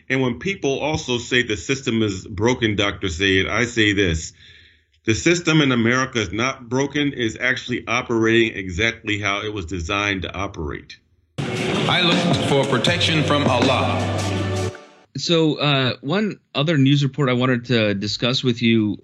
And when people also say the system is broken, Dr. Sayed, I say this. The system in America is not broken, it's actually operating exactly how it was designed to operate. I looked for protection from Allah. So one other news report I wanted to discuss with you,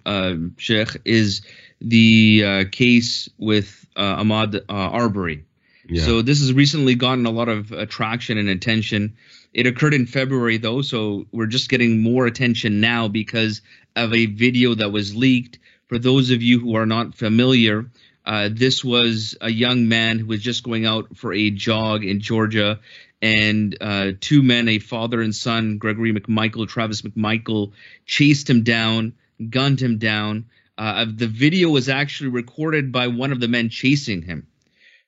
Sheikh, is the case with Ahmaud Arbery. Yeah. So this has recently gotten a lot of traction and attention. It occurred in February, though, so we're just getting more attention now because of a video that was leaked. For those of you who are not familiar, this was a young man who was just going out for a jog in Georgia, and two men, a father and son, Gregory McMichael, Travis McMichael, chased him down, gunned him down. The video was actually recorded by one of the men chasing him.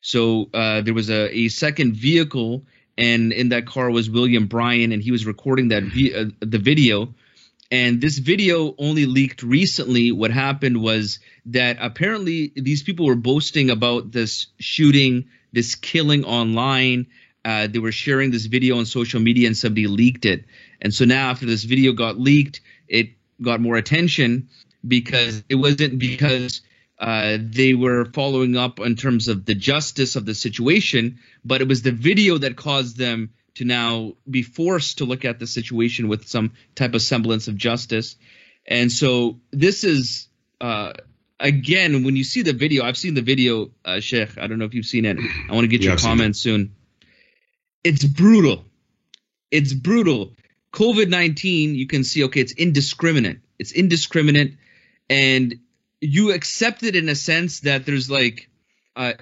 So there was a second vehicle, and in that car was William Bryan, and he was recording that the video. And this video only leaked recently. What happened was that apparently these people were boasting about this shooting, this killing online. They were sharing this video on social media, and somebody leaked it. And so now after this video got leaked, it got more attention because it wasn't because they were following up in terms of the justice of the situation, but it was the video that caused them to now be forced to look at the situation with some type of semblance of justice. And so this is, again, when you see the video, I've seen the video, Sheikh, I don't know if you've seen it. I want to get your comments soon. It's brutal. It's brutal. COVID-19, you can see, okay, it's indiscriminate. It's indiscriminate. And you accept it in a sense that there's like,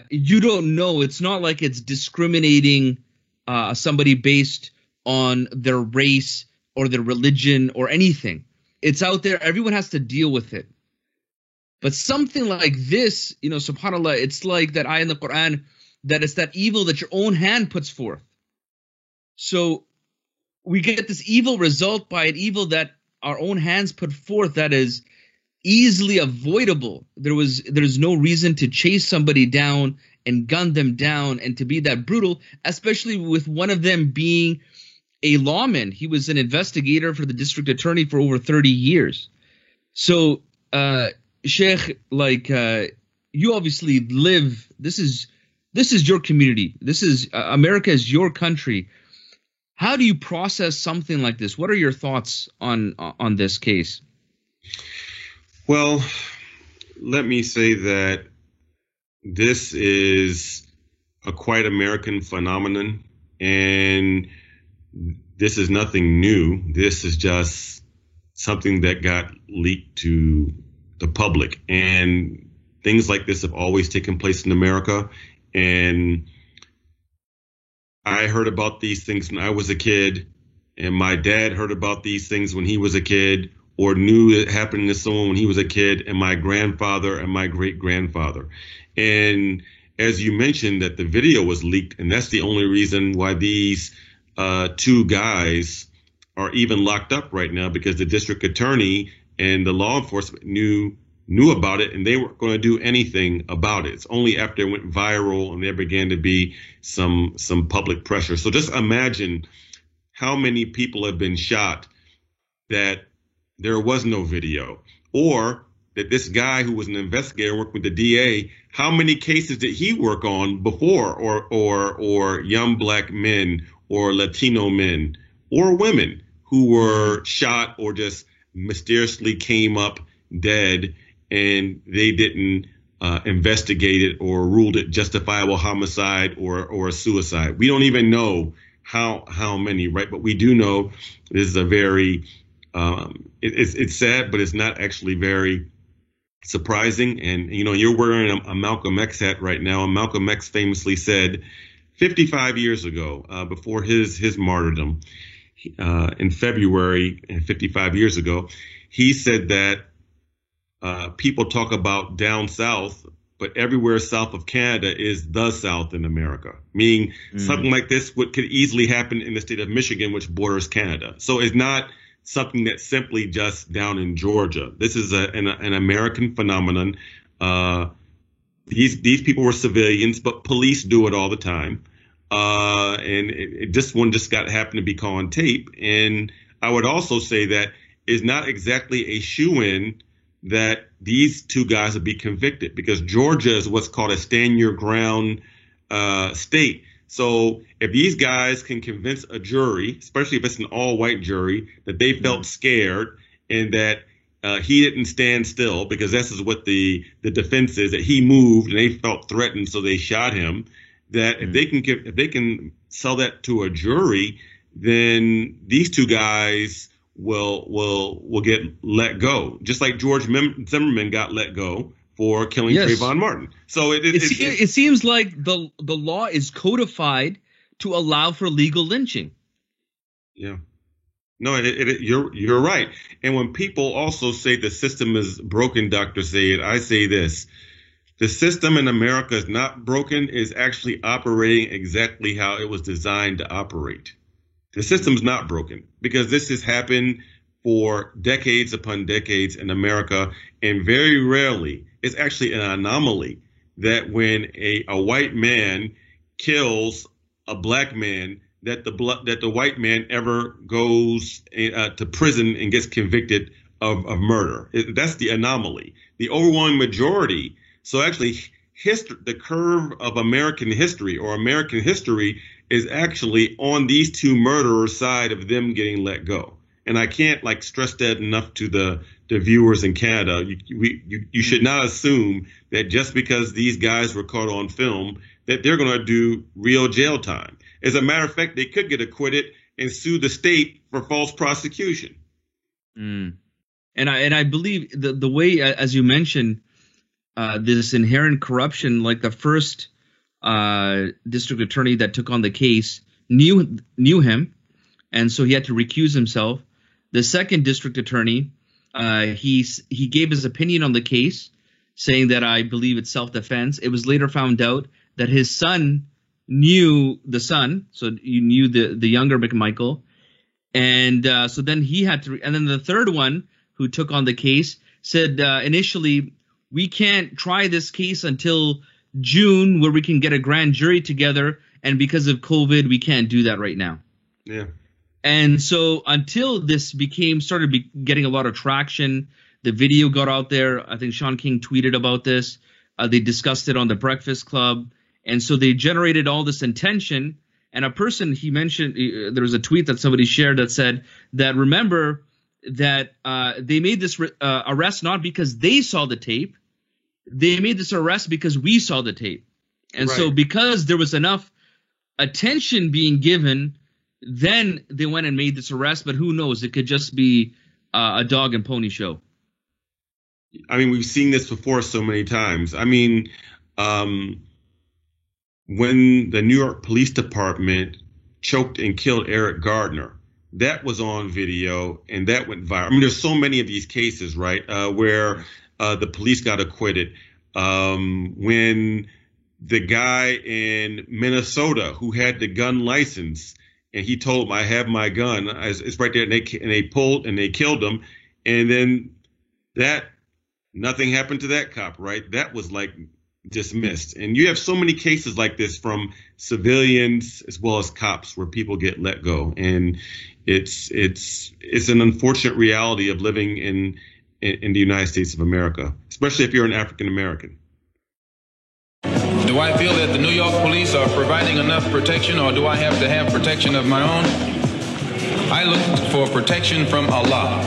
you don't know. It's not like it's discriminating somebody based on their race or their religion or anything. It's out there. Everyone has to deal with it. But something like this, you know, subhanAllah, it's like that ayah in the Quran that it's that evil that your own hand puts forth. So we get this evil result by an evil that our own hands put forth that is easily avoidable. There's no reason to chase somebody down and gun them down and to be that brutal, especially with one of them being a lawman. He was an investigator for the district attorney for over 30 years. So, Sheikh, like you obviously live. This is your community. This is America is your country. How do you process something like this? What are your thoughts on this case? Well, let me say that this is a quite American phenomenon, and this is nothing new. This is just something that got leaked to the public, and things like this have always taken place in America. And I heard about these things when I was a kid, and my dad heard about these things when he was a kid, or knew it happened to someone when he was a kid, and my grandfather and my great-grandfather. And as you mentioned, that the video was leaked, and that's the only reason why these two guys are even locked up right now, because the district attorney and the law enforcement knew about it, and they weren't going to do anything about it. It's only after it went viral and there began to be some public pressure. So just imagine how many people have been shot that there was no video, or that this guy who was an investigator worked with the DA, how many cases did he work on before, or young black men or Latino men or women who were shot or just mysteriously came up dead, and they didn't investigate it or ruled it justifiable homicide or a suicide. We don't even know how many, right? But we do know this is a very it's sad, but it's not actually very surprising. And, you know, you're wearing a Malcolm X hat right now. And Malcolm X famously said 55 years ago, before his martyrdom, in February, 55 years ago, he said that people talk about down south, but everywhere south of Canada is the South in America, meaning something like this could easily happen in the state of Michigan, which borders Canada. So it's not something that's simply just down in Georgia. This is an American phenomenon. These people were civilians, but police do it all the time. And this one just happened to be caught on tape. And I would also say that it's not exactly a shoo-in that these two guys will be convicted, because Georgia is what's called a stand your ground state. So if these guys can convince a jury, especially if it's an all-white jury, that they felt scared and that he didn't stand still, because this is what the defense is, that he moved and they felt threatened, so they shot him. That if they can sell that to a jury, then these two guys will get let go, just like George Zimmerman got let go for killing Trayvon Martin. So it seems like the law is codified to allow for legal lynching. Yeah. No, you're right. And when people also say the system is broken, Dr. Sayed, I say this: the system in America is not broken; is actually operating exactly how it was designed to operate. The system's not broken, because this has happened for decades upon decades in America, and very rarely, it's actually an anomaly that when a white man kills a black man, that the white man ever goes to prison and gets convicted of murder. That's the anomaly. The overwhelming majority. So actually, the curve of American history, or American history, is actually on these two murderers' side of them getting let go. And I can't stress that enough to the viewers in Canada. You should not assume that just because these guys were caught on film that they're going to do real jail time. As a matter of fact, they could get acquitted and sue the state for false prosecution. And I believe the way, as you mentioned, this inherent corruption, like the first district attorney that took on the case knew him, and so he had to recuse himself. The second district attorney, he gave his opinion on the case, saying that I believe it's self-defense. It was later found out that his son knew the son, so you knew the younger McMichael, and so then he had to. And then the third one, who took on the case, said initially, we can't try this case until June, where we can get a grand jury together, and because of COVID, we can't do that right now. Yeah. And so until this started getting a lot of traction, the video got out there. I think Sean King tweeted about this. They discussed it on the Breakfast Club. And so they generated all this intention. And a person, he mentioned, there was a tweet that somebody shared that said that, remember that they made this arrest not because they saw the tape. They made this arrest because we saw the tape. And so because there was enough attention being given, then they went and made this arrest. But who knows? It could just be a dog and pony show. I mean, we've seen this before so many times. I mean, when the New York Police Department choked and killed Eric Gardner, that was on video and that went viral. I mean, there's so many of these cases, right, where the police got acquitted. When the guy in Minnesota who had the gun license, and he told him, I have my gun, it's right there, and they pulled and they killed him. And then nothing happened to that cop, right? That was dismissed. And you have so many cases like this from civilians as well as cops where people get let go. And it's an unfortunate reality of living in the United States of America, especially if you're an African American. Do I feel that the New York police are providing enough protection, or do I have to have protection of my own? I look for protection from Allah.